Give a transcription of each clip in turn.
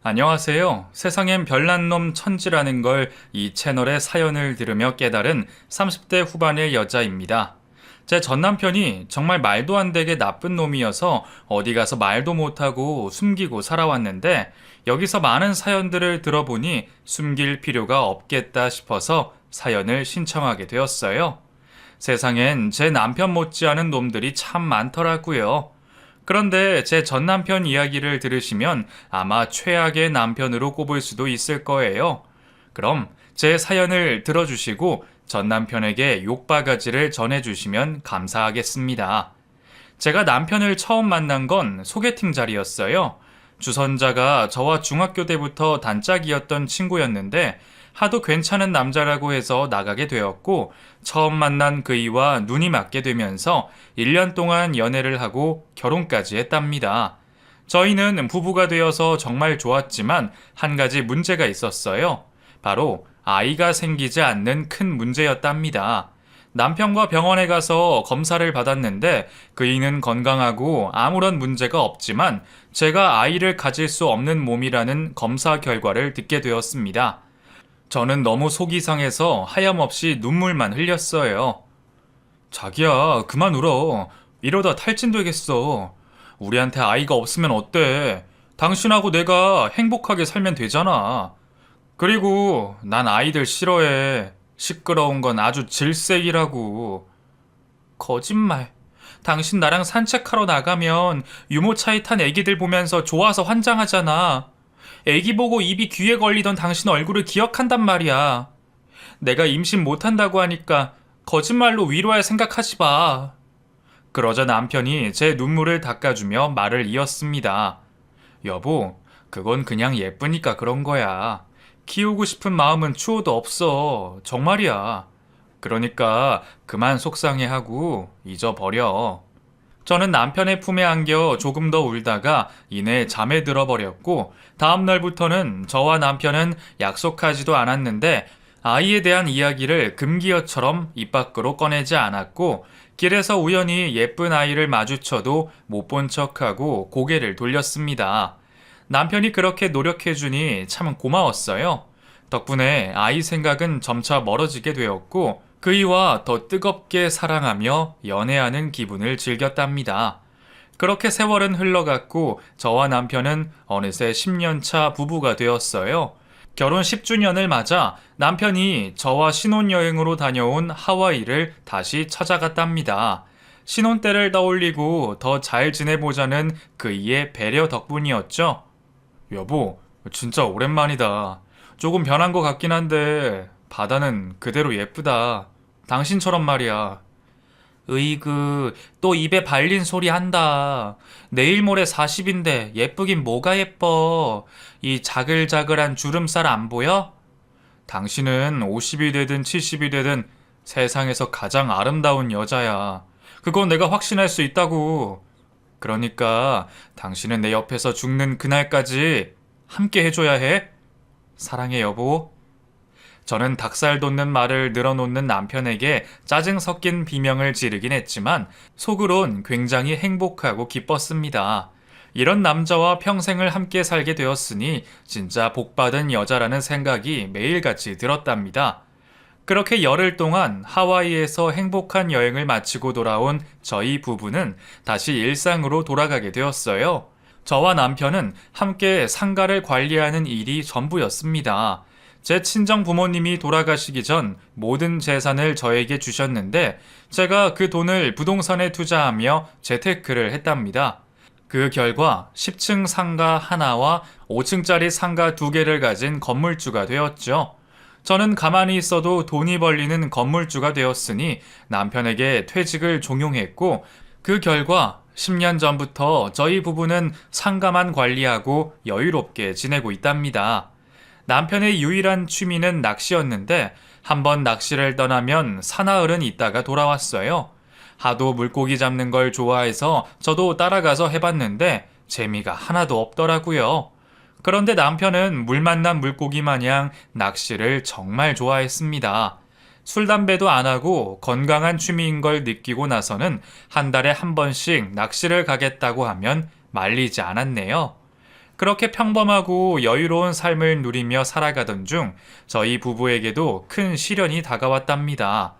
안녕하세요. 세상엔 별난 놈 천지라는 걸 이 채널의 사연을 들으며 깨달은 30대 후반의 여자입니다. 제 전남편이 정말 말도 안 되게 나쁜 놈이어서 어디 가서 말도 못하고 숨기고 살아왔는데 여기서 많은 사연들을 들어보니 숨길 필요가 없겠다 싶어서 사연을 신청하게 되었어요. 세상엔 제 남편 못지않은 놈들이 참 많더라고요. 그런데 제 전 남편 이야기를 들으시면 아마 최악의 남편으로 꼽을 수도 있을 거예요. 그럼 제 사연을 들어주시고 전 남편에게 욕바가지를 전해주시면 감사하겠습니다. 제가 남편을 처음 만난 건 소개팅 자리였어요. 주선자가 저와 중학교 때부터 단짝이었던 친구였는데 하도 괜찮은 남자라고 해서 나가게 되었고 처음 만난 그이와 눈이 맞게 되면서 1년 동안 연애를 하고 결혼까지 했답니다. 저희는 부부가 되어서 정말 좋았지만 한 가지 문제가 있었어요. 바로 아이가 생기지 않는 큰 문제였답니다. 남편과 병원에 가서 검사를 받았는데 그이는 건강하고 아무런 문제가 없지만 제가 아이를 가질 수 없는 몸이라는 검사 결과를 듣게 되었습니다. 저는 너무 속이 상해서 하염없이 눈물만 흘렸어요. 자기야, 그만 울어. 이러다 탈진되겠어. 우리한테 아이가 없으면 어때? 당신하고 내가 행복하게 살면 되잖아. 그리고 난 아이들 싫어해. 시끄러운 건 아주 질색이라고. 거짓말. 당신 나랑 산책하러 나가면 유모차에 탄 애기들 보면서 좋아서 환장하잖아. 애기 보고 입이 귀에 걸리던 당신 얼굴을 기억한단 말이야. 내가 임신 못한다고 하니까 거짓말로 위로할 생각하지 마. 그러자 남편이 제 눈물을 닦아주며 말을 이었습니다. 여보, 그건 그냥 예쁘니까 그런 거야. 키우고 싶은 마음은 추워도 없어. 정말이야. 그러니까 그만 속상해하고 잊어버려. 저는 남편의 품에 안겨 조금 더 울다가 이내 잠에 들어버렸고 다음 날부터는 저와 남편은 약속하지도 않았는데 아이에 대한 이야기를 금기어처럼 입 밖으로 꺼내지 않았고 길에서 우연히 예쁜 아이를 마주쳐도 못 본 척하고 고개를 돌렸습니다. 남편이 그렇게 노력해주니 참 고마웠어요. 덕분에 아이 생각은 점차 멀어지게 되었고 그이와 더 뜨겁게 사랑하며 연애하는 기분을 즐겼답니다. 그렇게 세월은 흘러갔고 저와 남편은 어느새 10년 차 부부가 되었어요. 결혼 10주년을 맞아 남편이 저와 신혼여행으로 다녀온 하와이를 다시 찾아갔답니다. 신혼 때를 떠올리고 더 잘 지내보자는 그이의 배려 덕분이었죠. 여보, 진짜 오랜만이다. 조금 변한 것 같긴 한데 바다는 그대로 예쁘다. 당신처럼 말이야. 으이그, 또 입에 발린 소리 한다. 내일 모레 40인데 예쁘긴 뭐가 예뻐. 이 자글자글한 주름살 안 보여? 당신은 50이 되든 70이 되든 세상에서 가장 아름다운 여자야. 그건 내가 확신할 수 있다고. 그러니까 당신은 내 옆에서 죽는 그날까지 함께 해줘야 해. 사랑해, 여보. 저는 닭살 돋는 말을 늘어놓는 남편에게 짜증 섞인 비명을 지르긴 했지만 속으론 굉장히 행복하고 기뻤습니다. 이런 남자와 평생을 함께 살게 되었으니 진짜 복받은 여자라는 생각이 매일같이 들었답니다. 그렇게 열흘 동안 하와이에서 행복한 여행을 마치고 돌아온 저희 부부는 다시 일상으로 돌아가게 되었어요. 저와 남편은 함께 상가를 관리하는 일이 전부였습니다. 제 친정 부모님이 돌아가시기 전 모든 재산을 저에게 주셨는데 제가 그 돈을 부동산에 투자하며 재테크를 했답니다. 그 결과 10층 상가 하나와 5층짜리 상가 2개를 가진 건물주가 되었죠. 저는 가만히 있어도 돈이 벌리는 건물주가 되었으니 남편에게 퇴직을 종용했고 그 결과 10년 전부터 저희 부부는 상가만 관리하고 여유롭게 지내고 있답니다. 남편의 유일한 취미는 낚시였는데 한번 낚시를 떠나면 사나흘은 있다가 돌아왔어요. 하도 물고기 잡는 걸 좋아해서 저도 따라가서 해봤는데 재미가 하나도 없더라고요. 그런데 남편은 물 만난 물고기 마냥 낚시를 정말 좋아했습니다. 술, 담배도 안 하고 건강한 취미인 걸 느끼고 나서는 한 달에 한 번씩 낚시를 가겠다고 하면 말리지 않았네요. 그렇게 평범하고 여유로운 삶을 누리며 살아가던 중 저희 부부에게도 큰 시련이 다가왔답니다.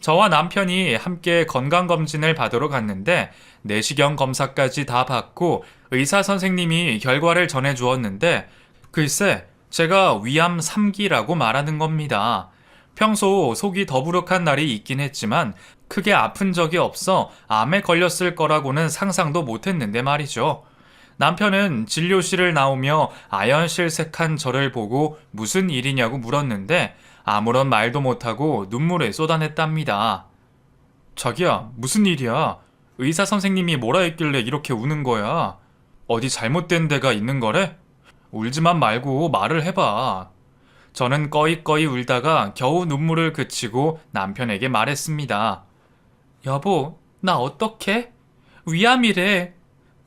저와 남편이 함께 건강검진을 받으러 갔는데 내시경 검사까지 다 받고 의사 선생님이 결과를 전해 주었는데 글쎄 제가 위암 3기라고 말하는 겁니다. 평소 속이 더부룩한 날이 있긴 했지만 크게 아픈 적이 없어 암에 걸렸을 거라고는 상상도 못했는데 말이죠. 남편은 진료실을 나오며 아연실색한 저를 보고 무슨 일이냐고 물었는데 아무런 말도 못하고 눈물을 쏟아냈답니다. 자기야, 무슨 일이야? 의사 선생님이 뭐라 했길래 이렇게 우는 거야? 어디 잘못된 데가 있는 거래? 울지만 말고 말을 해봐. 저는 꺼이꺼이 울다가 겨우 눈물을 그치고 남편에게 말했습니다. 여보, 나 어떡해? 위암이래.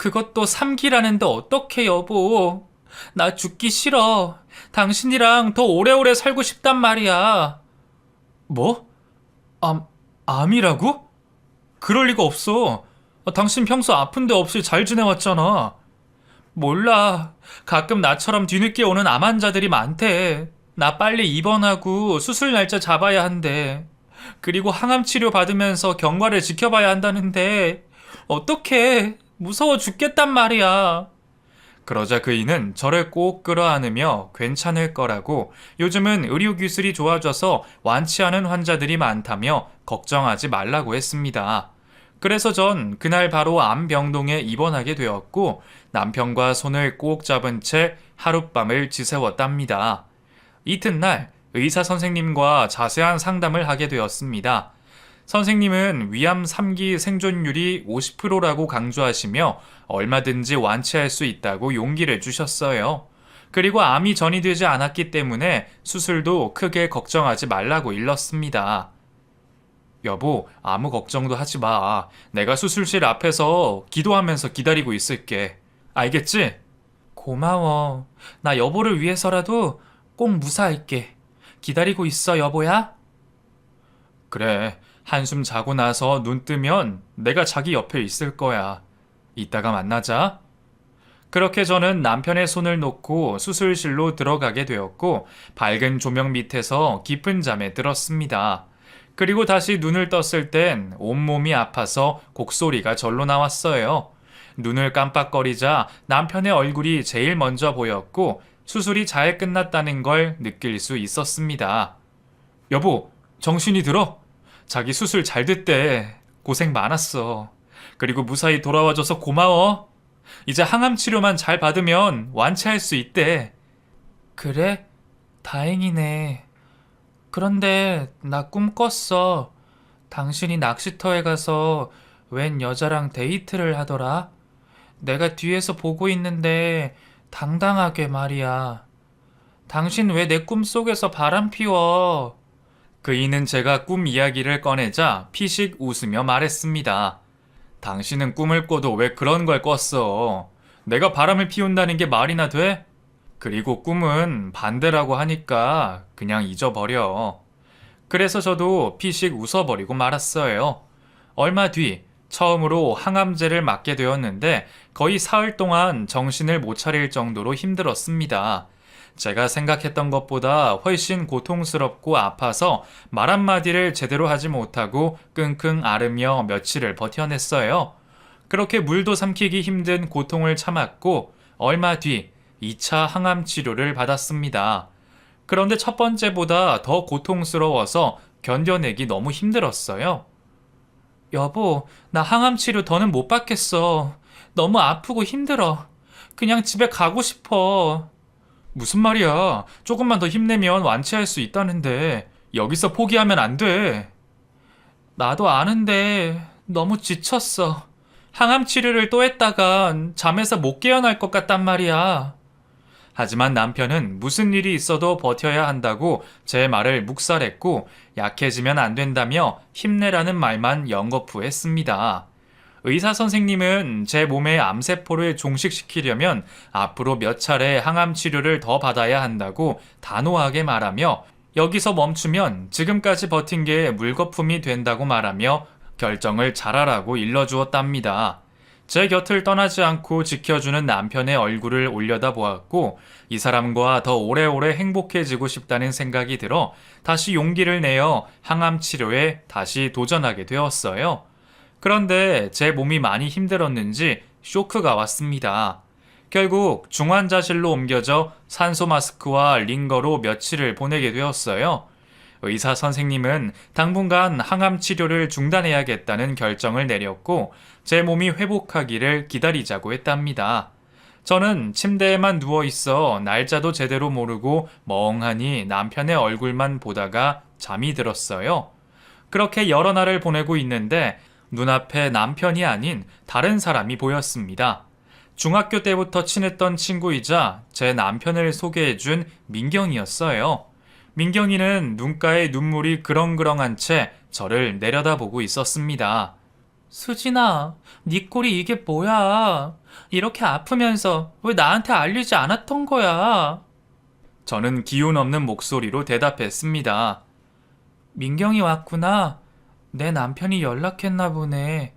그것도 3기라는데 어떡해, 여보. 나 죽기 싫어. 당신이랑 더 오래오래 살고 싶단 말이야. 뭐? 암이라고? 그럴 리가 없어. 당신 평소 아픈 데 없이 잘 지내왔잖아. 몰라. 가끔 나처럼 뒤늦게 오는 암 환자들이 많대. 나 빨리 입원하고 수술 날짜 잡아야 한대. 그리고 항암 치료 받으면서 경과를 지켜봐야 한다는데 어떡해. 무서워 죽겠단 말이야. 그러자 그이는 저를 꼭 끌어안으며 괜찮을 거라고 요즘은 의료기술이 좋아져서 완치하는 환자들이 많다며 걱정하지 말라고 했습니다. 그래서 전 그날 바로 암병동에 입원하게 되었고 남편과 손을 꼭 잡은 채 하룻밤을 지새웠답니다. 이튿날 의사 선생님과 자세한 상담을 하게 되었습니다. 선생님은 위암 3기 생존율이 50%라고 강조하시며 얼마든지 완치할 수 있다고 용기를 주셨어요. 그리고 암이 전이되지 않았기 때문에 수술도 크게 걱정하지 말라고 일렀습니다. 여보, 아무 걱정도 하지 마. 내가 수술실 앞에서 기도하면서 기다리고 있을게. 알겠지? 고마워. 나 여보를 위해서라도 꼭 무사할게. 기다리고 있어, 여보야? 그래. 한숨 자고 나서 눈 뜨면 내가 자기 옆에 있을 거야. 이따가 만나자. 그렇게 저는 남편의 손을 놓고 수술실로 들어가게 되었고 밝은 조명 밑에서 깊은 잠에 들었습니다. 그리고 다시 눈을 떴을 땐 온몸이 아파서 곡소리가 절로 나왔어요. 눈을 깜빡거리자 남편의 얼굴이 제일 먼저 보였고 수술이 잘 끝났다는 걸 느낄 수 있었습니다. 여보, 정신이 들어? 자기 수술 잘 됐대. 고생 많았어. 그리고 무사히 돌아와줘서 고마워. 이제 항암 치료만 잘 받으면 완치할 수 있대. 그래? 다행이네. 그런데 나 꿈 꿨어. 당신이 낚시터에 가서 웬 여자랑 데이트를 하더라. 내가 뒤에서 보고 있는데 당당하게 말이야. 당신 왜 내 꿈속에서 바람 피워? 그이는 제가 꿈 이야기를 꺼내자 피식 웃으며 말했습니다. 당신은 꿈을 꿔도 왜 그런 걸 꿨어? 내가 바람을 피운다는 게 말이나 돼? 그리고 꿈은 반대라고 하니까 그냥 잊어버려. 그래서 저도 피식 웃어버리고 말았어요. 얼마 뒤 처음으로 항암제를 맞게 되었는데 거의 사흘 동안 정신을 못 차릴 정도로 힘들었습니다. 제가 생각했던 것보다 훨씬 고통스럽고 아파서 말 한마디를 제대로 하지 못하고 끙끙 앓으며 며칠을 버텨냈어요. 그렇게 물도 삼키기 힘든 고통을 참았고 얼마 뒤 2차 항암 치료를 받았습니다. 그런데 첫 번째보다 더 고통스러워서 견뎌내기 너무 힘들었어요. 여보, 나 항암 치료 더는 못 받겠어. 너무 아프고 힘들어. 그냥 집에 가고 싶어. 무슨 말이야? 조금만 더 힘내면 완치할 수 있다는데 여기서 포기하면 안 돼. 나도 아는데 너무 지쳤어. 항암 치료를 또 했다간 잠에서 못 깨어날 것 같단 말이야. 하지만 남편은 무슨 일이 있어도 버텨야 한다고 제 말을 묵살했고 약해지면 안 된다며 힘내라는 말만 연거푸 했습니다. 의사 선생님은 제 몸의 암세포를 종식시키려면 앞으로 몇 차례 항암 치료를 더 받아야 한다고 단호하게 말하며 여기서 멈추면 지금까지 버틴 게 물거품이 된다고 말하며 결정을 잘하라고 일러주었답니다. 제 곁을 떠나지 않고 지켜주는 남편의 얼굴을 올려다보았고 이 사람과 더 오래오래 행복해지고 싶다는 생각이 들어 다시 용기를 내어 항암 치료에 다시 도전하게 되었어요. 그런데 제 몸이 많이 힘들었는지 쇼크가 왔습니다. 결국 중환자실로 옮겨져 산소 마스크와 링거로 며칠을 보내게 되었어요. 의사 선생님은 당분간 항암 치료를 중단해야겠다는 결정을 내렸고 제 몸이 회복하기를 기다리자고 했답니다. 저는 침대에만 누워 있어 날짜도 제대로 모르고 멍하니 남편의 얼굴만 보다가 잠이 들었어요. 그렇게 여러 날을 보내고 있는데 눈앞에 남편이 아닌 다른 사람이 보였습니다. 중학교 때부터 친했던 친구이자 제 남편을 소개해준 민경이었어요. 민경이는 눈가에 눈물이 그렁그렁한 채 저를 내려다보고 있었습니다. 수진아, 네 꼴이 이게 뭐야? 이렇게 아프면서 왜 나한테 알리지 않았던 거야? 저는 기운 없는 목소리로 대답했습니다. 민경이 왔구나. 내 남편이 연락했나 보네.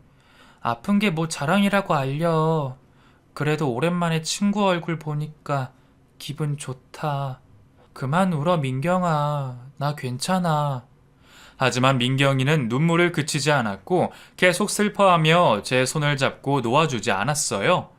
아픈 게 뭐 자랑이라고 알려. 그래도 오랜만에 친구 얼굴 보니까 기분 좋다. 그만 울어, 민경아. 나 괜찮아. 하지만 민경이는 눈물을 그치지 않았고 계속 슬퍼하며 제 손을 잡고 놓아주지 않았어요.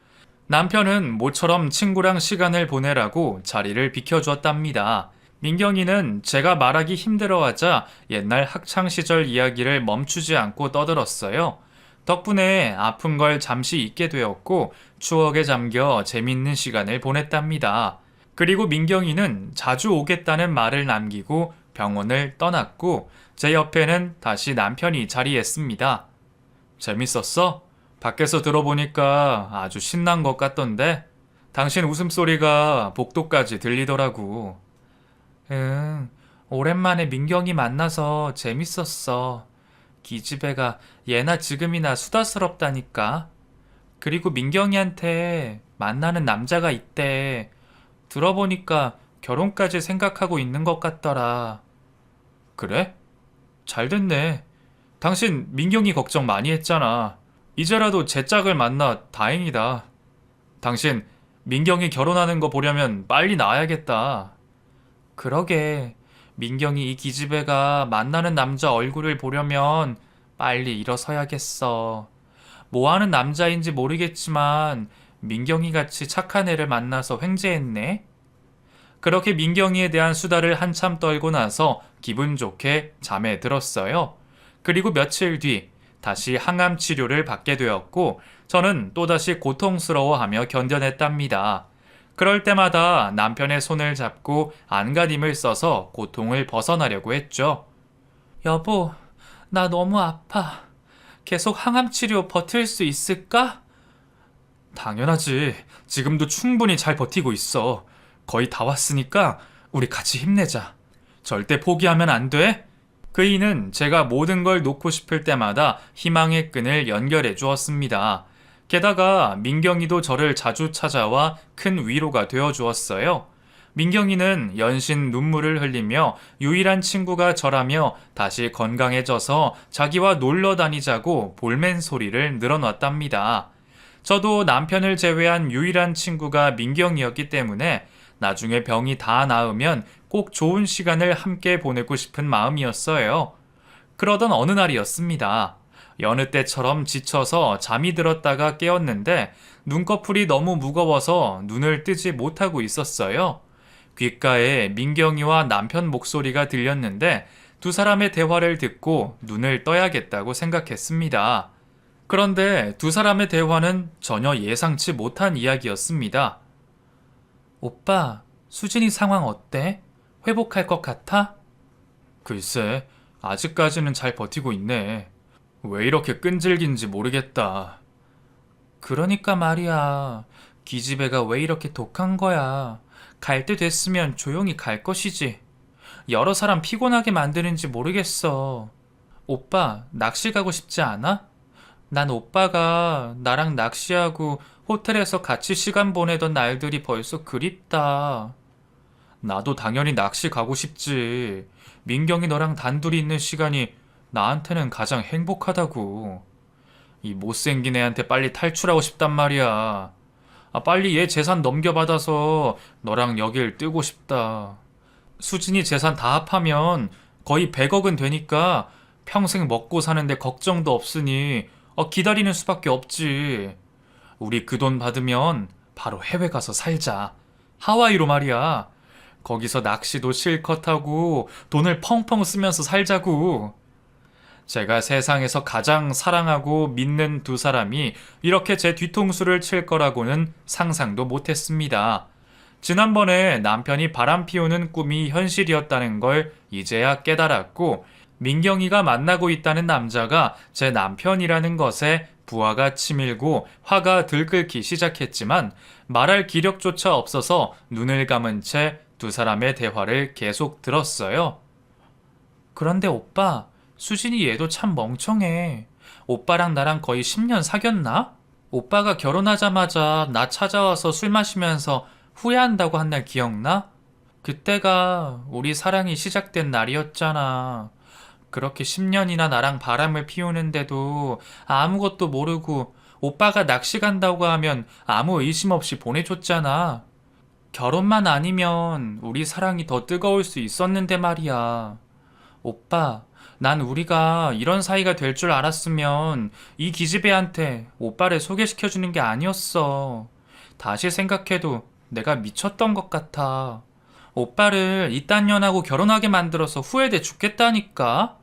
남편은 모처럼 친구랑 시간을 보내라고 자리를 비켜주었답니다. 민경이는 제가 말하기 힘들어하자 옛날 학창시절 이야기를 멈추지 않고 떠들었어요. 덕분에 아픈 걸 잠시 잊게 되었고 추억에 잠겨 재밌는 시간을 보냈답니다. 그리고 민경이는 자주 오겠다는 말을 남기고 병원을 떠났고 제 옆에는 다시 남편이 자리했습니다. 재밌었어? 밖에서 들어보니까 아주 신난 것 같던데? 당신 웃음소리가 복도까지 들리더라고. 응, 오랜만에 민경이 만나서 재밌었어. 기집애가 예나 지금이나 수다스럽다니까. 그리고 민경이한테 만나는 남자가 있대. 들어보니까 결혼까지 생각하고 있는 것 같더라. 그래? 잘 됐네. 당신 민경이 걱정 많이 했잖아. 이제라도 제 짝을 만나 다행이다. 당신 민경이 결혼하는 거 보려면 빨리 나와야겠다. 그러게. 민경이 이 기집애가 만나는 남자 얼굴을 보려면 빨리 일어서야겠어. 뭐 하는 남자인지 모르겠지만 민경이 같이 착한 애를 만나서 횡재했네. 그렇게 민경이에 대한 수다를 한참 떨고 나서 기분 좋게 잠에 들었어요. 그리고 며칠 뒤 다시 항암 치료를 받게 되었고 저는 또다시 고통스러워하며 견뎌냈답니다. 그럴 때마다 남편의 손을 잡고 안간힘을 써서 고통을 벗어나려고 했죠. 여보, 나 너무 아파. 계속 항암 치료 버틸 수 있을까? 당연하지. 지금도 충분히 잘 버티고 있어. 거의 다 왔으니까 우리 같이 힘내자. 절대 포기하면 안 돼. 그이는 제가 모든 걸 놓고 싶을 때마다 희망의 끈을 연결해 주었습니다. 게다가 민경이도 저를 자주 찾아와 큰 위로가 되어 주었어요. 민경이는 연신 눈물을 흘리며 유일한 친구가 저라며 다시 건강해져서 자기와 놀러 다니자고 볼멘 소리를 늘어놨답니다. 저도 남편을 제외한 유일한 친구가 민경이었기 때문에 나중에 병이 다 나으면 꼭 좋은 시간을 함께 보내고 싶은 마음이었어요. 그러던 어느 날이었습니다. 여느 때처럼 지쳐서 잠이 들었다가 깨었는데 눈꺼풀이 너무 무거워서 눈을 뜨지 못하고 있었어요. 귓가에 민경이와 남편 목소리가 들렸는데 두 사람의 대화를 듣고 눈을 떠야겠다고 생각했습니다. 그런데 두 사람의 대화는 전혀 예상치 못한 이야기였습니다. 오빠, 수진이 상황 어때? 회복할 것 같아? 글쎄, 아직까지는 잘 버티고 있네. 왜 이렇게 끈질긴지 모르겠다. 그러니까 말이야. 기집애가 왜 이렇게 독한 거야. 갈 때 됐으면 조용히 갈 것이지. 여러 사람 피곤하게 만드는지 모르겠어. 오빠, 낚시 가고 싶지 않아? 난 오빠가 나랑 낚시하고 호텔에서 같이 시간 보내던 날들이 벌써 그립다. 나도 당연히 낚시 가고 싶지. 민경이 너랑 단둘이 있는 시간이 나한테는 가장 행복하다고. 이 못생긴 애한테 빨리 탈출하고 싶단 말이야. 빨리 얘 재산 넘겨받아서 너랑 여길 뜨고 싶다. 수진이 재산 다 합하면 거의 100억은 되니까 평생 먹고 사는데 걱정도 없으니 기다리는 수밖에 없지. 우리 그 돈 받으면 바로 해외 가서 살자. 하와이로 말이야. 거기서 낚시도 실컷 하고 돈을 펑펑 쓰면서 살자고. 제가 세상에서 가장 사랑하고 믿는 두 사람이 이렇게 제 뒤통수를 칠 거라고는 상상도 못했습니다. 지난번에 남편이 바람 피우는 꿈이 현실이었다는 걸 이제야 깨달았고, 민경이가 만나고 있다는 남자가 제 남편이라는 것에 부하가 치밀고 화가 들끓기 시작했지만 말할 기력조차 없어서 눈을 감은 채 두 사람의 대화를 계속 들었어요. 그런데 오빠, 수진이 얘도 참 멍청해. 오빠랑 나랑 거의 10년 사귀었나? 오빠가 결혼하자마자 나 찾아와서 술 마시면서 후회한다고 한 날 기억나? 그때가 우리 사랑이 시작된 날이었잖아. 그렇게 10년이나 나랑 바람을 피우는데도 아무것도 모르고 오빠가 낚시 간다고 하면 아무 의심 없이 보내줬잖아. 결혼만 아니면 우리 사랑이 더 뜨거울 수 있었는데 말이야. 오빠, 난 우리가 이런 사이가 될 줄 알았으면 이 기집애한테 오빠를 소개시켜주는 게 아니었어. 다시 생각해도 내가 미쳤던 것 같아. 오빠를 이딴 년하고 결혼하게 만들어서 후회돼 죽겠다니까?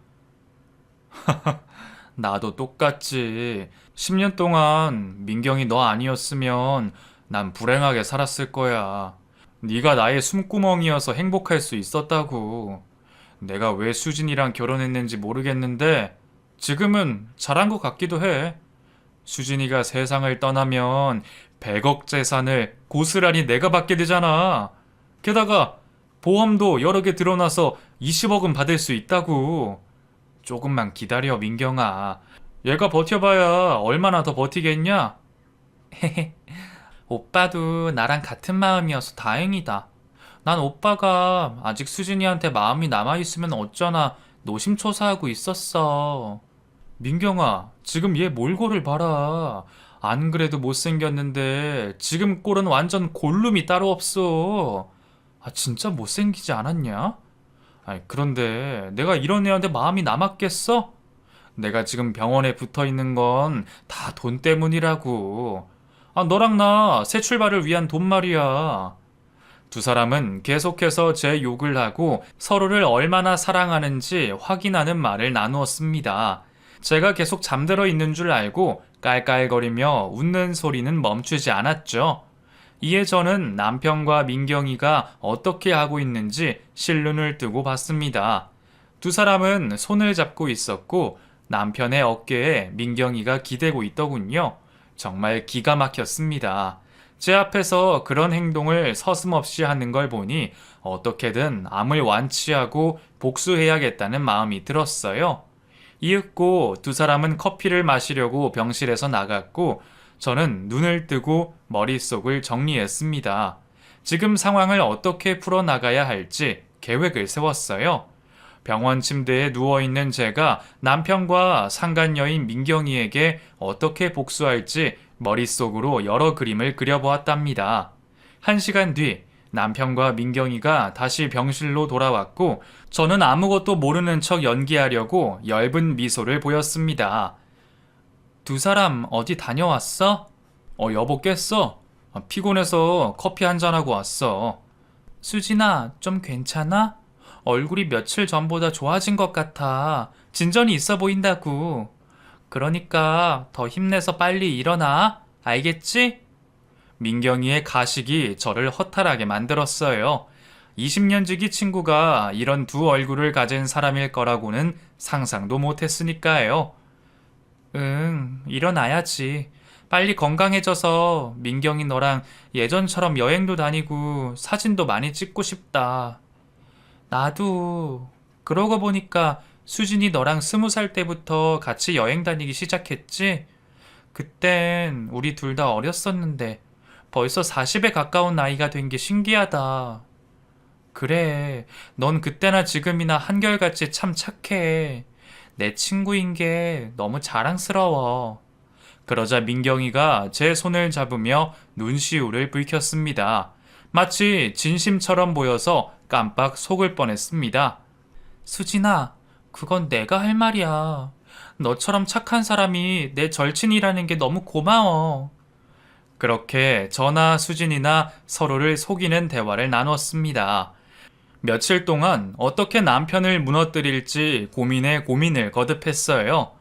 나도 똑같지. 10년 동안 민경이 너 아니었으면 난 불행하게 살았을 거야. 네가 나의 숨구멍이어서 행복할 수 있었다고. 내가 왜 수진이랑 결혼했는지 모르겠는데 지금은 잘한 것 같기도 해. 수진이가 세상을 떠나면 100억 재산을 고스란히 내가 받게 되잖아. 게다가 보험도 여러 개 들어놔서 20억은 받을 수 있다고. 조금만 기다려, 민경아. 얘가 버텨봐야 얼마나 더 버티겠냐? 헤헤. 오빠도 나랑 같은 마음이어서 다행이다. 난 오빠가 아직 수진이한테 마음이 남아있으면 어쩌나 노심초사하고 있었어. 민경아, 지금 얘 몰골을 봐라. 안 그래도 못생겼는데 지금 꼴은 완전 골룸이 따로 없어. 진짜 못생기지 않았냐? 그런데 내가 이런 애한테 마음이 남았겠어? 내가 지금 병원에 붙어 있는 건 다 돈 때문이라고. 너랑 나 새 출발을 위한 돈 말이야. 두 사람은 계속해서 제 욕을 하고 서로를 얼마나 사랑하는지 확인하는 말을 나누었습니다. 제가 계속 잠들어 있는 줄 알고 깔깔거리며 웃는 소리는 멈추지 않았죠. 이에 저는 남편과 민경이가 어떻게 하고 있는지 실눈을 뜨고 봤습니다. 두 사람은 손을 잡고 있었고 남편의 어깨에 민경이가 기대고 있더군요. 정말 기가 막혔습니다. 제 앞에서 그런 행동을 서슴없이 하는 걸 보니 어떻게든 암을 완치하고 복수해야겠다는 마음이 들었어요. 이윽고 두 사람은 커피를 마시려고 병실에서 나갔고 저는 눈을 뜨고 머릿속을 정리했습니다. 지금 상황을 어떻게 풀어나가야 할지 계획을 세웠어요. 병원 침대에 누워있는 제가 남편과 상간녀인 민경이에게 어떻게 복수할지 머릿속으로 여러 그림을 그려보았답니다. 1시간 뒤 남편과 민경이가 다시 병실로 돌아왔고 저는 아무것도 모르는 척 연기하려고 엷은 미소를 보였습니다. 두 사람 어디 다녀왔어? 여보 깼어. 피곤해서 커피 한잔하고 왔어. 수진아, 좀 괜찮아? 얼굴이 며칠 전보다 좋아진 것 같아. 진전이 있어 보인다고. 그러니까 더 힘내서 빨리 일어나. 알겠지? 민경이의 가식이 저를 허탈하게 만들었어요. 20년 지기 친구가 이런 두 얼굴을 가진 사람일 거라고는 상상도 못했으니까요. 응, 일어나야지. 빨리 건강해져서 민경이 너랑 예전처럼 여행도 다니고 사진도 많이 찍고 싶다. 나도. 그러고 보니까 수진이 너랑 20살 때부터 같이 여행 다니기 시작했지? 그땐 우리 둘 다 어렸었는데 벌써 40에 가까운 나이가 된 게 신기하다. 그래, 넌 그때나 지금이나 한결같이 참 착해. 내 친구인 게 너무 자랑스러워. 그러자 민경이가 제 손을 잡으며 눈시울을 붉혔습니다. 마치 진심처럼 보여서 깜빡 속을 뻔했습니다. 수진아, 그건 내가 할 말이야. 너처럼 착한 사람이 내 절친이라는 게 너무 고마워. 그렇게 저나 수진이나 서로를 속이는 대화를 나눴습니다. 며칠 동안 어떻게 남편을 무너뜨릴지 고민에 고민을 거듭했어요.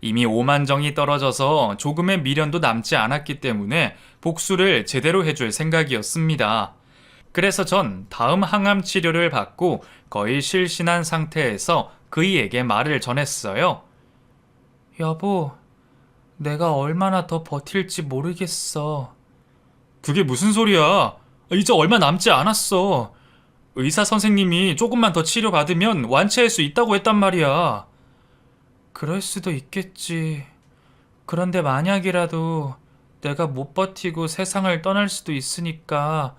이미 오만정이 떨어져서 조금의 미련도 남지 않았기 때문에 복수를 제대로 해줄 생각이었습니다. 그래서 전 다음 항암 치료를 받고 거의 실신한 상태에서 그이에게 말을 전했어요. 여보, 내가 얼마나 더 버틸지 모르겠어. 그게 무슨 소리야? 이제 얼마 남지 않았어. 의사 선생님이 조금만 더 치료받으면 완치할 수 있다고 했단 말이야. 그럴 수도 있겠지. 그런데 만약이라도 내가 못 버티고 세상을 떠날 수도 있으니까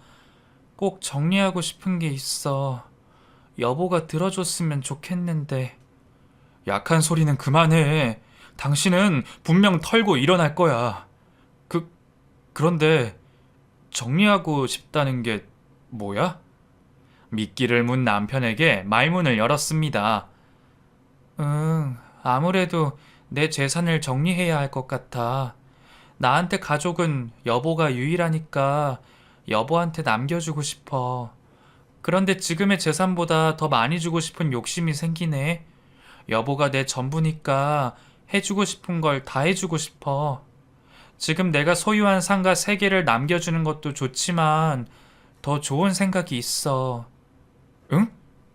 꼭 정리하고 싶은 게 있어. 여보가 들어줬으면 좋겠는데. 약한 소리는 그만해. 당신은 분명 털고 일어날 거야. 그런데 정리하고 싶다는 게 뭐야? 미끼를 문 남편에게 말문을 열었습니다. 아무래도 내 재산을 정리해야 할 것 같아. 나한테 가족은 여보가 유일하니까 여보한테 남겨주고 싶어. 그런데 지금의 재산보다 더 많이 주고 싶은 욕심이 생기네. 여보가 내 전부니까 해주고 싶은 걸 다 해주고 싶어. 지금 내가 소유한 상가 3개를 남겨주는 것도 좋지만 더 좋은 생각이 있어. 응?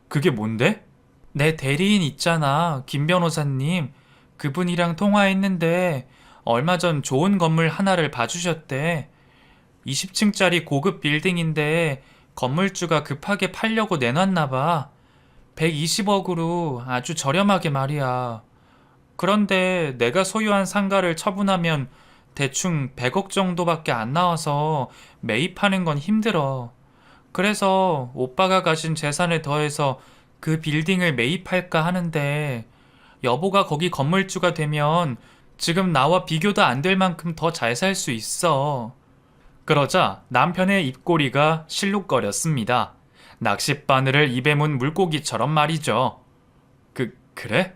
그게 뭔데? 내 대리인 있잖아, 김 변호사님. 그분이랑 통화했는데 얼마 전 좋은 건물 하나를 봐주셨대. 20층짜리 고급 빌딩인데 건물주가 급하게 팔려고 내놨나 봐. 120억으로 아주 저렴하게 말이야. 그런데 내가 소유한 상가를 처분하면 대충 100억 정도밖에 안 나와서 매입하는 건 힘들어. 그래서 오빠가 가진 재산을 더해서 그 빌딩을 매입할까 하는데 여보가 거기 건물주가 되면 지금 나와 비교도 안 될 만큼 더 잘 살 수 있어. 그러자 남편의 입꼬리가 실룩거렸습니다. 낚싯바늘을 입에 문 물고기처럼 말이죠. 그래?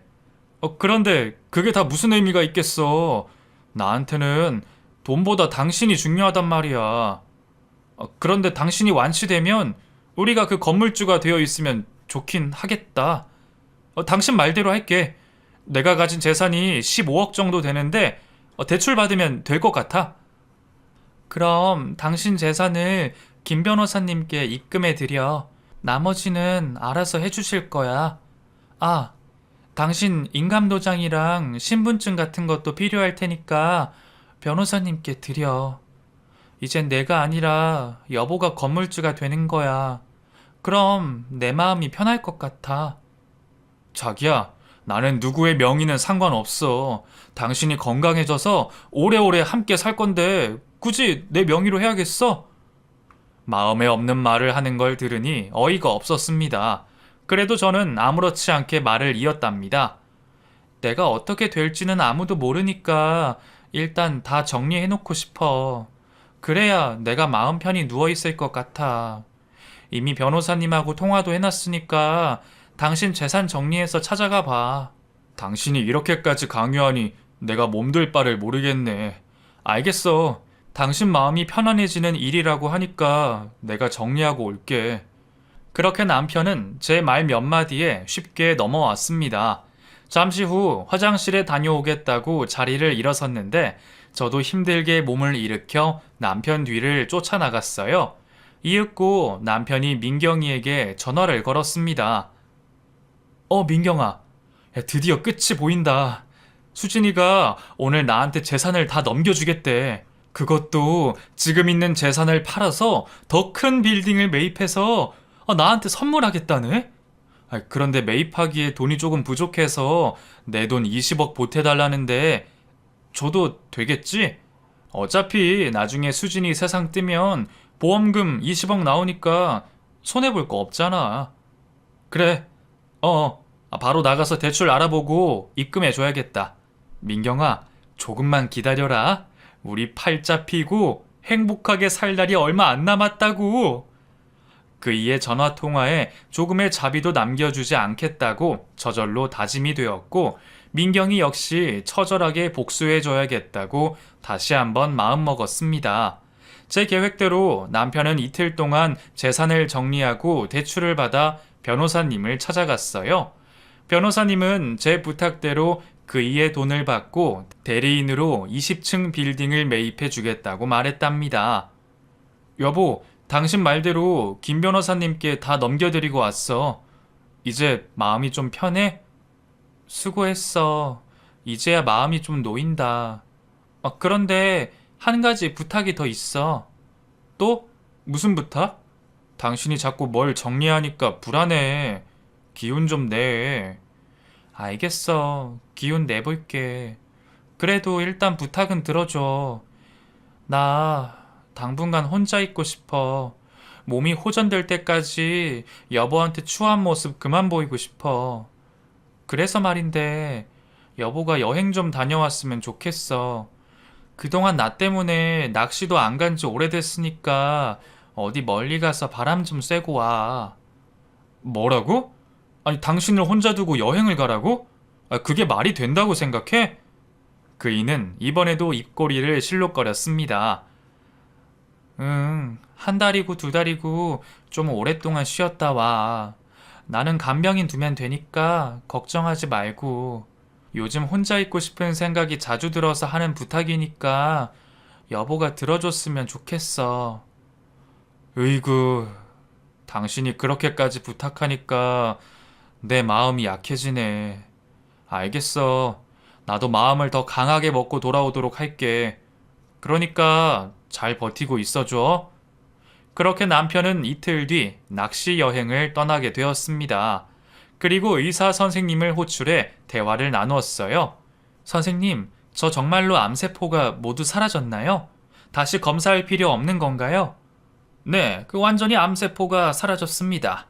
그런데 그게 다 무슨 의미가 있겠어. 나한테는 돈보다 당신이 중요하단 말이야. 그런데 당신이 완치되면 우리가 그 건물주가 되어 있으면 좋긴 하겠다. 당신 말대로 할게. 내가 가진 재산이 15억 정도 되는데 대출 받으면 될 것 같아. 그럼 당신 재산을 김 변호사님께 입금해 드려. 나머지는 알아서 해주실 거야. 아, 당신 인감도장이랑 신분증 같은 것도 필요할 테니까 변호사님께 드려. 이젠 내가 아니라 여보가 건물주가 되는 거야. 그럼 내 마음이 편할 것 같아. 자기야, 나는 누구의 명의는 상관없어. 당신이 건강해져서 오래오래 함께 살 건데 굳이 내 명의로 해야겠어? 마음에 없는 말을 하는 걸 들으니 어이가 없었습니다. 그래도 저는 아무렇지 않게 말을 이었답니다. 내가 어떻게 될지는 아무도 모르니까 일단 다 정리해놓고 싶어. 그래야 내가 마음 편히 누워있을 것 같아. 이미 변호사님하고 통화도 해놨으니까 당신 재산 정리해서 찾아가 봐. 당신이 이렇게까지 강요하니 내가 몸둘 바를 모르겠네. 알겠어. 당신 마음이 편안해지는 일이라고 하니까 내가 정리하고 올게. 그렇게 남편은 제 말 몇 마디에 쉽게 넘어왔습니다. 잠시 후 화장실에 다녀오겠다고 자리를 일어섰는데 저도 힘들게 몸을 일으켜 남편 뒤를 쫓아나갔어요. 이윽고 남편이 민경이에게 전화를 걸었습니다. 민경아, 야, 드디어 끝이 보인다. 수진이가 오늘 나한테 재산을 다 넘겨주겠대. 그것도 지금 있는 재산을 팔아서 더 큰 빌딩을 매입해서 나한테 선물하겠다네? 그런데 매입하기에 돈이 조금 부족해서 내 돈 20억 보태달라는데 줘도 되겠지? 어차피 나중에 수진이 세상 뜨면 보험금 20억 나오니까 손해볼 거 없잖아. 그래, 바로 나가서 대출 알아보고 입금해줘야겠다. 민경아, 조금만 기다려라. 우리 팔자 피고 행복하게 살 날이 얼마 안 남았다고. 그이의 전화통화에 조금의 자비도 남겨주지 않겠다고 저절로 다짐이 되었고, 민경이 역시 처절하게 복수해줘야겠다고 다시 한번 마음먹었습니다. 제 계획대로 남편은 이틀 동안 재산을 정리하고 대출을 받아 변호사님을 찾아갔어요. 변호사님은 제 부탁대로 그이의 돈을 받고 대리인으로 20층 빌딩을 매입해 주겠다고 말했답니다. 여보, 당신 말대로 김 변호사님께 다 넘겨드리고 왔어. 이제 마음이 좀 편해? 수고했어. 이제야 마음이 좀 놓인다. 그런데 한 가지 부탁이 더 있어. 또? 무슨 부탁? 당신이 자꾸 뭘 정리하니까 불안해. 기운 좀 내. 알겠어. 기운 내볼게. 그래도 일단 부탁은 들어줘. 나 당분간 혼자 있고 싶어. 몸이 호전될 때까지 여보한테 추한 모습 그만 보이고 싶어. 그래서 말인데 여보가 여행 좀 다녀왔으면 좋겠어. 그동안 나 때문에 낚시도 안 간지 오래됐으니까 어디 멀리 가서 바람 좀 쐬고 와. 뭐라고? 아니, 당신을 혼자 두고 여행을 가라고? 그게 말이 된다고 생각해? 그이는 이번에도 입꼬리를 실룩거렸습니다. 응, 한 달이고 두 달이고 좀 오랫동안 쉬었다 와. 나는 간병인 두면 되니까 걱정하지 말고. 요즘 혼자 있고 싶은 생각이 자주 들어서 하는 부탁이니까 여보가 들어줬으면 좋겠어. 으이구, 당신이 그렇게까지 부탁하니까 내 마음이 약해지네. 알겠어. 나도 마음을 더 강하게 먹고 돌아오도록 할게. 그러니까 잘 버티고 있어줘. 그렇게 남편은 이틀 뒤 낚시 여행을 떠나게 되었습니다. 그리고 의사 선생님을 호출해 대화를 나누었어요. 선생님, 저 정말로 암세포가 모두 사라졌나요? 다시 검사할 필요 없는 건가요? 네, 그 완전히 암세포가 사라졌습니다.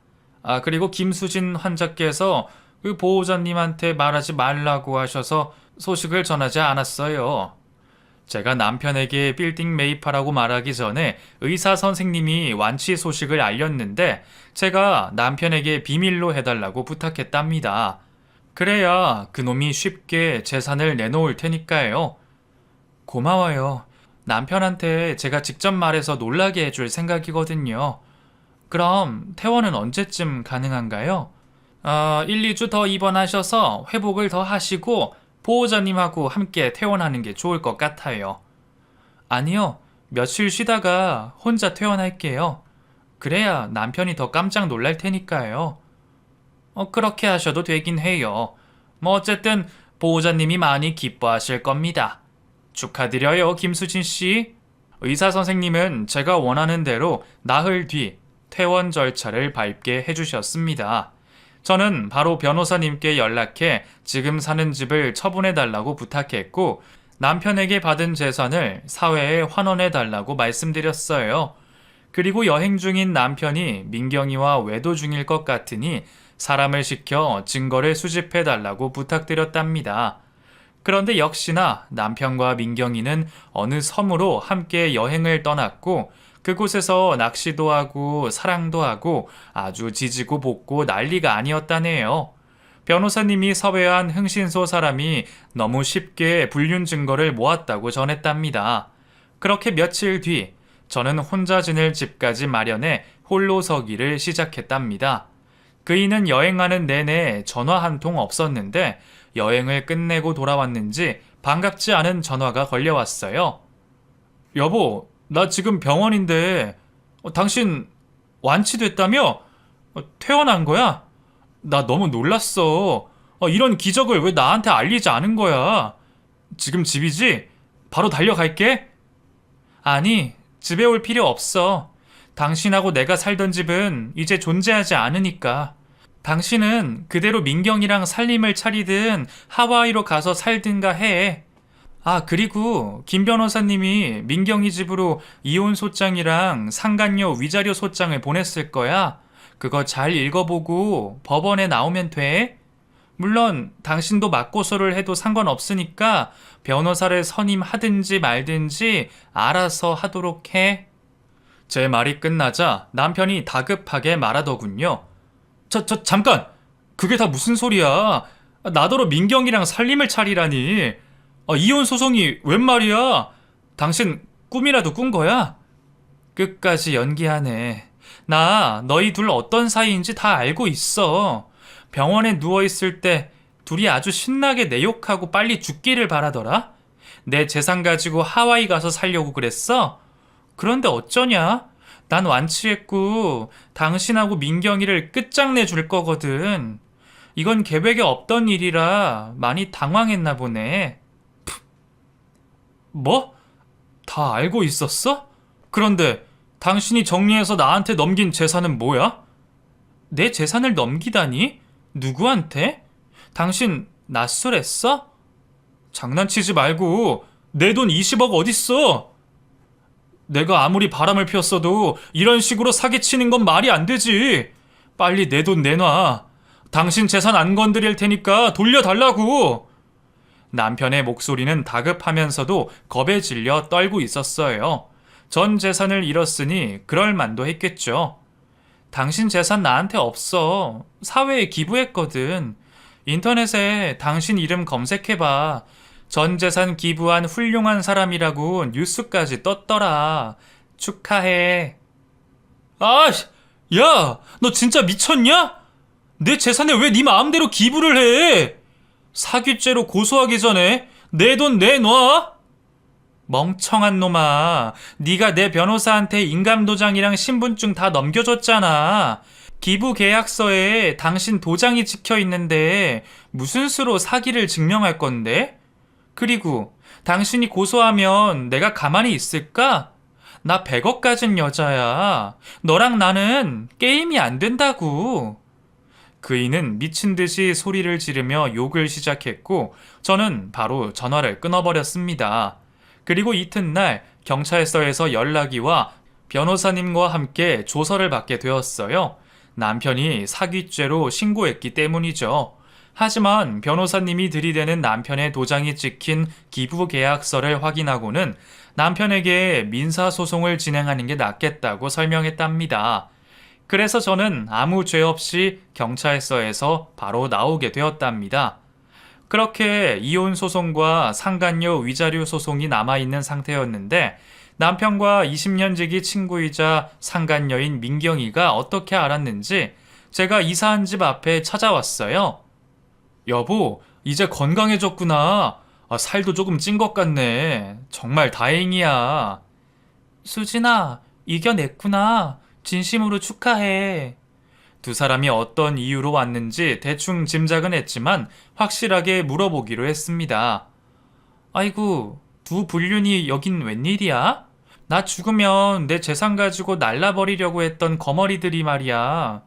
그리고 김수진 환자께서 그 보호자님한테 말하지 말라고 하셔서 소식을 전하지 않았어요. 제가 남편에게 빌딩 매입하라고 말하기 전에 의사 선생님이 완치 소식을 알렸는데 제가 남편에게 비밀로 해달라고 부탁했답니다. 그래야 그놈이 쉽게 재산을 내놓을 테니까요. 고마워요. 남편한테 제가 직접 말해서 놀라게 해줄 생각이거든요. 그럼 퇴원은 언제쯤 가능한가요? 1, 2주 더 입원하셔서 회복을 더 하시고 보호자님하고 함께 퇴원하는 게 좋을 것 같아요. 아니요, 며칠 쉬다가 혼자 퇴원할게요. 그래야 남편이 더 깜짝 놀랄 테니까요. 그렇게 하셔도 되긴 해요. 뭐 어쨌든 보호자님이 많이 기뻐하실 겁니다. 축하드려요, 김수진 씨. 의사 선생님은 제가 원하는 대로 나흘 뒤 퇴원 절차를 밟게 해주셨습니다. 저는 바로 변호사님께 연락해 지금 사는 집을 처분해달라고 부탁했고 남편에게 받은 재산을 사회에 환원해달라고 말씀드렸어요. 그리고 여행 중인 남편이 민경이와 외도 중일 것 같으니 사람을 시켜 증거를 수집해달라고 부탁드렸답니다. 그런데 역시나 남편과 민경이는 어느 섬으로 함께 여행을 떠났고 그곳에서 낚시도 하고 사랑도 하고 아주 지지고 볶고 난리가 아니었다네요. 변호사님이 섭외한 흥신소 사람이 너무 쉽게 불륜 증거를 모았다고 전했답니다. 그렇게 며칠 뒤 저는 혼자 지낼 집까지 마련해 홀로 서기를 시작했답니다. 그이는 여행하는 내내 전화 한 통 없었는데 여행을 끝내고 돌아왔는지 반갑지 않은 전화가 걸려왔어요. 여보, 나 지금 병원인데 당신 완치됐다며? 퇴원한 거야? 나 너무 놀랐어. 이런 기적을 왜 나한테 알리지 않은 거야? 지금 집이지? 바로 달려갈게. 아니, 집에 올 필요 없어. 당신하고 내가 살던 집은 이제 존재하지 않으니까. 당신은 그대로 민경이랑 살림을 차리든 하와이로 가서 살든가 해. 그리고 김 변호사님이 민경이 집으로 이혼 소장이랑 상간녀 위자료 소장을 보냈을 거야. 그거 잘 읽어보고 법원에 나오면 돼. 물론 당신도 맞고소를 해도 상관없으니까 변호사를 선임하든지 말든지 알아서 하도록 해. 제 말이 끝나자 남편이 다급하게 말하더군요. 잠깐! 그게 다 무슨 소리야? 나더러 민경이랑 살림을 차리라니. 이혼 소송이 웬 말이야? 당신 꿈이라도 꾼 거야? 끝까지 연기하네. 나 너희 둘 어떤 사이인지 다 알고 있어. 병원에 누워있을 때 둘이 아주 신나게 내 욕하고 빨리 죽기를 바라더라. 내 재산 가지고 하와이 가서 살려고 그랬어? 그런데 어쩌냐? 난 완치했고 당신하고 민경이를 끝장내 줄 거거든. 이건 계획에 없던 일이라 많이 당황했나 보네. 뭐? 다 알고 있었어? 그런데 당신이 정리해서 나한테 넘긴 재산은 뭐야? 내 재산을 넘기다니? 누구한테? 당신 낯설했어? 장난치지 말고 내 돈 20억 어딨어? 내가 아무리 바람을 피웠어도 이런 식으로 사기치는 건 말이 안 되지. 빨리 내 돈 내놔. 당신 재산 안 건드릴 테니까 돌려달라고. 남편의 목소리는 다급하면서도 겁에 질려 떨고 있었어요. 전 재산을 잃었으니 그럴 만도 했겠죠. 당신 재산 나한테 없어. 사회에 기부했거든. 인터넷에 당신 이름 검색해봐. 전 재산 기부한 훌륭한 사람이라고 뉴스까지 떴더라. 축하해. 야, 너 진짜 미쳤냐? 내 재산에 왜 네 마음대로 기부를 해? 사기죄로 고소하기 전에 내 돈 내놔. 멍청한 놈아. 네가 내 변호사한테 인감도장이랑 신분증 다 넘겨줬잖아. 기부 계약서에 당신 도장이 찍혀 있는데 무슨 수로 사기를 증명할 건데? 그리고 당신이 고소하면 내가 가만히 있을까? 나 100억 가진 여자야. 너랑 나는 게임이 안 된다고. 그이는 미친 듯이 소리를 지르며 욕을 시작했고 저는 바로 전화를 끊어버렸습니다. 그리고 이튿날 경찰서에서 연락이 와 변호사님과 함께 조서를 받게 되었어요. 남편이 사기죄로 신고했기 때문이죠. 하지만 변호사님이 들이대는 남편의 도장이 찍힌 기부 계약서를 확인하고는 남편에게 민사소송을 진행하는 게 낫겠다고 설명했답니다. 그래서 저는 아무 죄 없이 경찰서에서 바로 나오게 되었답니다. 그렇게 이혼 소송과 상간녀 위자료 소송이 남아있는 상태였는데 남편과 20년 지기 친구이자 상간녀인 민경이가 어떻게 알았는지 제가 이사한 집 앞에 찾아왔어요. 여보, 이제 건강해졌구나. 살도 조금 찐 것 같네. 정말 다행이야. 수진아, 이겨냈구나. 진심으로 축하해. 두 사람이 어떤 이유로 왔는지 대충 짐작은 했지만 확실하게 물어보기로 했습니다. 아이고, 두 불륜이 여긴 웬일이야? 나 죽으면 내 재산 가지고 날라버리려고 했던 거머리들이 말이야.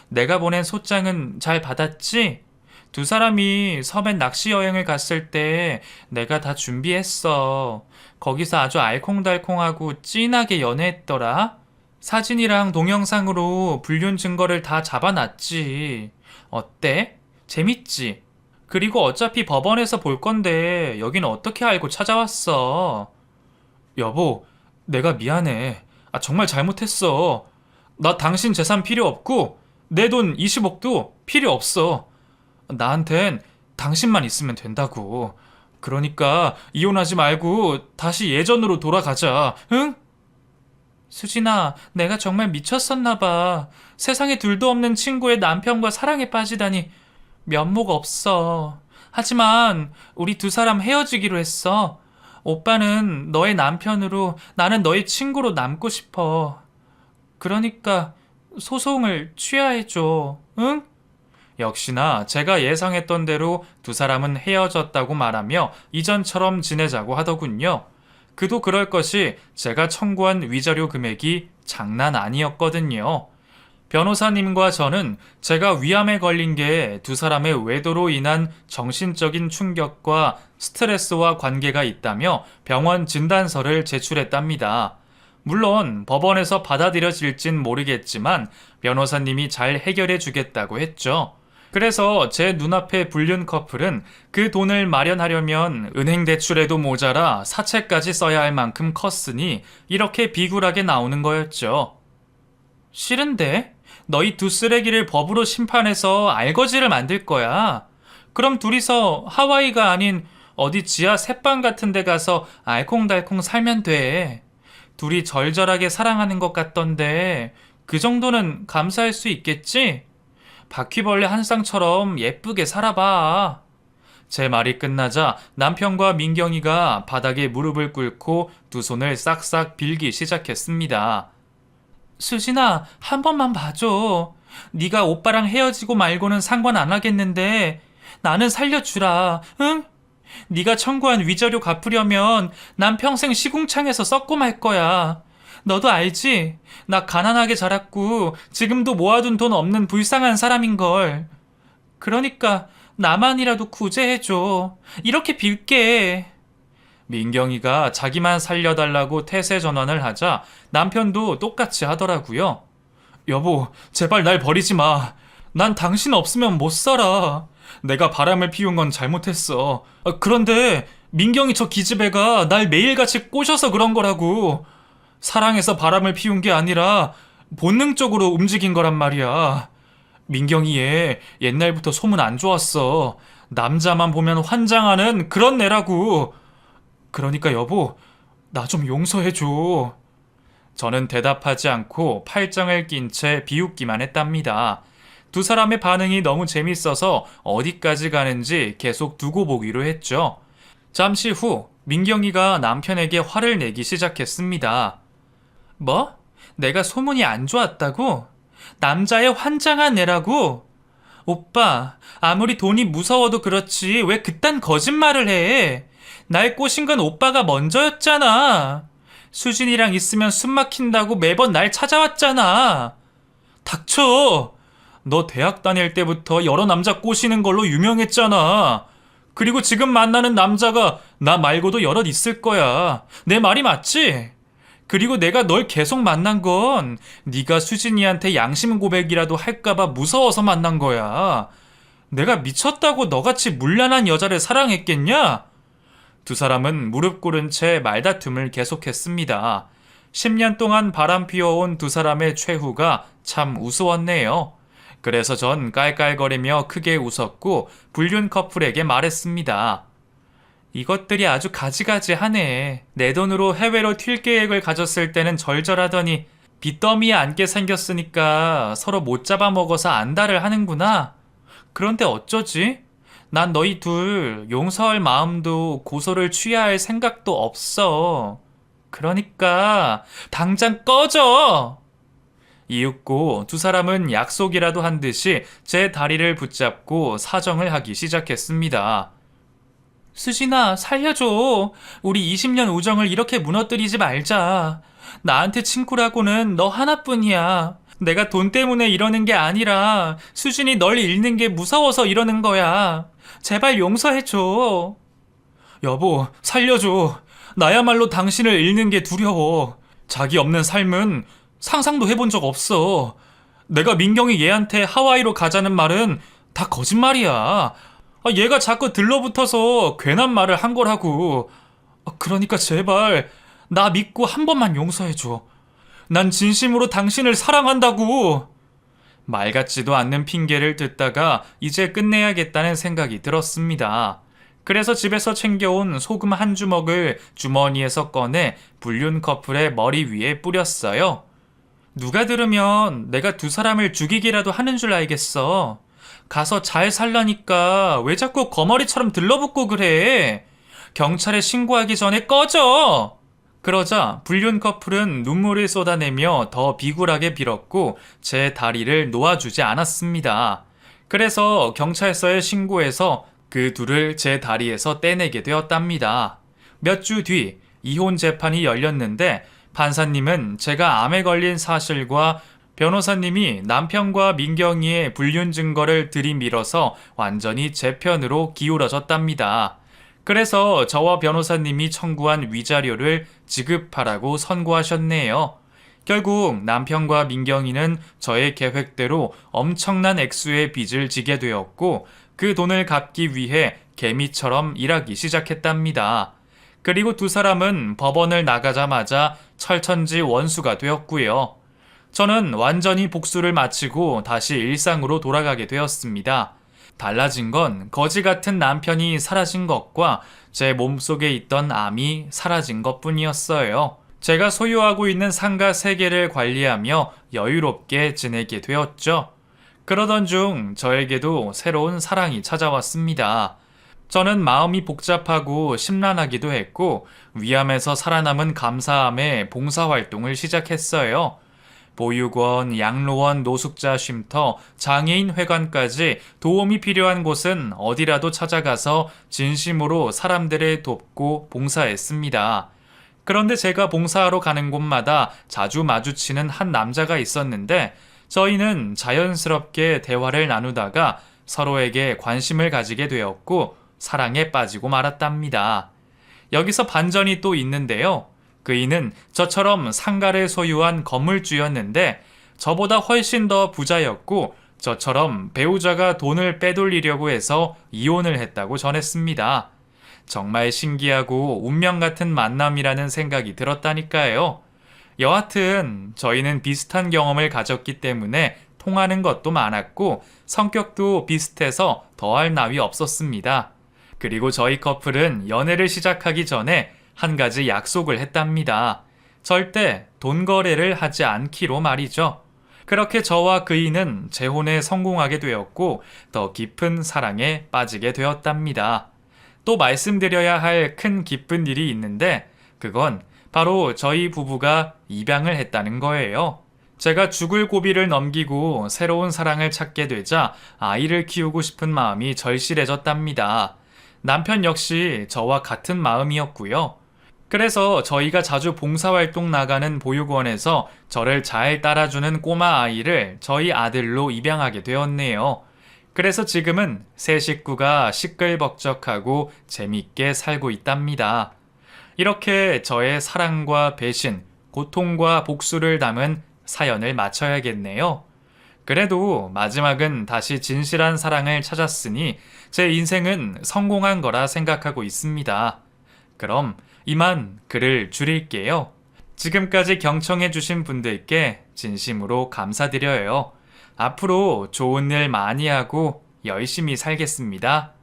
내가 보낸 소장은 잘 받았지? 두 사람이 섬에 낚시 여행을 갔을 때 내가 다 준비했어. 거기서 아주 알콩달콩하고 찐하게 연애했더라. 사진이랑 동영상으로 불륜 증거를 다 잡아놨지. 어때? 재밌지? 그리고 어차피 법원에서 볼 건데 여긴 어떻게 알고 찾아왔어? 여보, 내가 미안해. 정말 잘못했어. 나 당신 재산 필요 없고 내 돈 20억도 필요 없어. 나한텐 당신만 있으면 된다고. 그러니까 이혼하지 말고 다시 예전으로 돌아가자. 응? 수진아, 내가 정말 미쳤었나 봐. 세상에 둘도 없는 친구의 남편과 사랑에 빠지다니 면목 없어. 하지만 우리 두 사람 헤어지기로 했어. 오빠는 너의 남편으로, 나는 너의 친구로 남고 싶어. 그러니까 소송을 취하해줘. 응? 역시나 제가 예상했던 대로 두 사람은 헤어졌다고 말하며 이전처럼 지내자고 하더군요. 그도 그럴 것이 제가 청구한 위자료 금액이 장난 아니었거든요. 변호사님과 저는 제가 위암에 걸린 게 두 사람의 외도로 인한 정신적인 충격과 스트레스와 관계가 있다며 병원 진단서를 제출했답니다. 물론 법원에서 받아들여질진 모르겠지만 변호사님이 잘 해결해 주겠다고 했죠. 그래서 제 눈앞의 불륜 커플은 그 돈을 마련하려면 은행 대출에도 모자라 사채까지 써야 할 만큼 컸으니 이렇게 비굴하게 나오는 거였죠. 싫은데? 너희 두 쓰레기를 법으로 심판해서 알거지를 만들 거야. 그럼 둘이서 하와이가 아닌 어디 지하 새빵 같은 데 가서 알콩달콩 살면 돼. 둘이 절절하게 사랑하는 것 같던데 그 정도는 감사할 수 있겠지? 바퀴벌레 한 쌍처럼 예쁘게 살아봐. 제 말이 끝나자 남편과 민경이가 바닥에 무릎을 꿇고 두 손을 싹싹 빌기 시작했습니다. 수진아, 한 번만 봐줘. 네가 오빠랑 헤어지고 말고는 상관 안 하겠는데 나는 살려주라, 응? 네가 청구한 위자료 갚으려면 난 평생 시궁창에서 썩고 말 거야. 너도 알지? 나 가난하게 자랐고 지금도 모아둔 돈 없는 불쌍한 사람인걸. 그러니까 나만이라도 구제해줘. 이렇게 빌게. 민경이가 자기만 살려달라고 태세 전환을 하자 남편도 똑같이 하더라고요. 여보, 제발 날 버리지 마. 난 당신 없으면 못 살아. 내가 바람을 피운 건 잘못했어. 그런데 민경이 저 기집애가 날 매일같이 꼬셔서 그런 거라고. 사랑해서 바람을 피운 게 아니라 본능적으로 움직인 거란 말이야. 민경이 얘 옛날부터 소문 안 좋았어. 남자만 보면 환장하는 그런 애라고. 그러니까 여보, 나 좀 용서해줘. 저는 대답하지 않고 팔짱을 낀 채 비웃기만 했답니다. 두 사람의 반응이 너무 재밌어서 어디까지 가는지 계속 두고 보기로 했죠. 잠시 후 민경이가 남편에게 화를 내기 시작했습니다. 뭐? 내가 소문이 안 좋았다고? 남자의 환장한 애라고? 오빠, 아무리 돈이 무서워도 그렇지 왜 그딴 거짓말을 해? 날 꼬신 건 오빠가 먼저였잖아. 수진이랑 있으면 숨 막힌다고 매번 날 찾아왔잖아. 닥쳐! 너 대학 다닐 때부터 여러 남자 꼬시는 걸로 유명했잖아. 그리고 지금 만나는 남자가 나 말고도 여럿 있을 거야. 내 말이 맞지? 그리고 내가 널 계속 만난 건 네가 수진이한테 양심 고백이라도 할까봐 무서워서 만난 거야. 내가 미쳤다고 너같이 문란한 여자를 사랑했겠냐? 두 사람은 무릎 꿇은 채 말다툼을 계속했습니다. 10년 동안 바람 피워온 두 사람의 최후가 참 우스웠네요. 그래서 전 깔깔거리며 크게 웃었고 불륜 커플에게 말했습니다. 이것들이 아주 가지가지하네. 내 돈으로 해외로 튈 계획을 가졌을 때는 절절하더니 빚더미에 앉게 생겼으니까 서로 못 잡아먹어서 안달을 하는구나. 그런데 어쩌지? 난 너희 둘 용서할 마음도 고소를 취해야 할 생각도 없어. 그러니까 당장 꺼져! 이윽고 두 사람은 약속이라도 한 듯이 제 다리를 붙잡고 사정을 하기 시작했습니다. 수진아, 살려줘. 우리 20년 우정을 이렇게 무너뜨리지 말자. 나한테 친구라고는 너 하나뿐이야. 내가 돈 때문에 이러는 게 아니라 수진이 널 잃는 게 무서워서 이러는 거야. 제발 용서해줘. 여보, 살려줘. 나야말로 당신을 잃는 게 두려워. 자기 없는 삶은 상상도 해본 적 없어. 내가 민경이 얘한테 하와이로 가자는 말은 다 거짓말이야. 얘가 자꾸 들러붙어서 괜한 말을 한 거라고. 그러니까 제발 나 믿고 한 번만 용서해줘. 난 진심으로 당신을 사랑한다고. 말 같지도 않는 핑계를 듣다가 이제 끝내야겠다는 생각이 들었습니다. 그래서 집에서 챙겨온 소금 한 주먹을 주머니에서 꺼내 불륜 커플의 머리 위에 뿌렸어요. 누가 들으면 내가 두 사람을 죽이기라도 하는 줄 알겠어. 가서 잘 살라니까 왜 자꾸 거머리처럼 들러붙고 그래? 경찰에 신고하기 전에 꺼져! 그러자 불륜 커플은 눈물을 쏟아내며 더 비굴하게 빌었고 제 다리를 놓아주지 않았습니다. 그래서 경찰서에 신고해서 그 둘을 제 다리에서 떼내게 되었답니다. 몇 주 뒤 이혼 재판이 열렸는데 판사님은 제가 암에 걸린 사실과 변호사님이 남편과 민경이의 불륜 증거를 들이밀어서 완전히 제 편으로 기울어졌답니다. 그래서 저와 변호사님이 청구한 위자료를 지급하라고 선고하셨네요. 결국 남편과 민경이는 저의 계획대로 엄청난 액수의 빚을 지게 되었고 그 돈을 갚기 위해 개미처럼 일하기 시작했답니다. 그리고 두 사람은 법원을 나가자마자 철천지 원수가 되었고요. 저는 완전히 복수를 마치고 다시 일상으로 돌아가게 되었습니다. 달라진 건 거지 같은 남편이 사라진 것과 제 몸속에 있던 암이 사라진 것뿐이었어요. 제가 소유하고 있는 상가 3개를 관리하며 여유롭게 지내게 되었죠. 그러던 중 저에게도 새로운 사랑이 찾아왔습니다. 저는 마음이 복잡하고 심란하기도 했고 위암에서 살아남은 감사함에 봉사활동을 시작했어요. 보육원, 양로원, 노숙자 쉼터, 장애인 회관까지 도움이 필요한 곳은 어디라도 찾아가서 진심으로 사람들을 돕고 봉사했습니다. 그런데 제가 봉사하러 가는 곳마다 자주 마주치는 한 남자가 있었는데 저희는 자연스럽게 대화를 나누다가 서로에게 관심을 가지게 되었고 사랑에 빠지고 말았답니다. 여기서 반전이 또 있는데요. 그이는 저처럼 상가를 소유한 건물주였는데 저보다 훨씬 더 부자였고 저처럼 배우자가 돈을 빼돌리려고 해서 이혼을 했다고 전했습니다. 정말 신기하고 운명 같은 만남이라는 생각이 들었다니까요. 여하튼 저희는 비슷한 경험을 가졌기 때문에 통하는 것도 많았고 성격도 비슷해서 더할 나위 없었습니다. 그리고 저희 커플은 연애를 시작하기 전에 한 가지 약속을 했답니다. 절대 돈 거래를 하지 않기로 말이죠. 그렇게 저와 그이는 재혼에 성공하게 되었고 더 깊은 사랑에 빠지게 되었답니다. 또 말씀드려야 할 큰 기쁜 일이 있는데 그건 바로 저희 부부가 입양을 했다는 거예요. 제가 죽을 고비를 넘기고 새로운 사랑을 찾게 되자 아이를 키우고 싶은 마음이 절실해졌답니다. 남편 역시 저와 같은 마음이었고요. 그래서 저희가 자주 봉사활동 나가는 보육원에서 저를 잘 따라주는 꼬마 아이를 저희 아들로 입양하게 되었네요. 그래서 지금은 새 식구가 시끌벅적하고 재밌게 살고 있답니다. 이렇게 저의 사랑과 배신, 고통과 복수를 담은 사연을 마쳐야겠네요. 그래도 마지막은 다시 진실한 사랑을 찾았으니 제 인생은 성공한 거라 생각하고 있습니다. 그럼 이만 글을 줄일게요. 지금까지 경청해주신 분들께 진심으로 감사드려요. 앞으로 좋은 일 많이 하고 열심히 살겠습니다.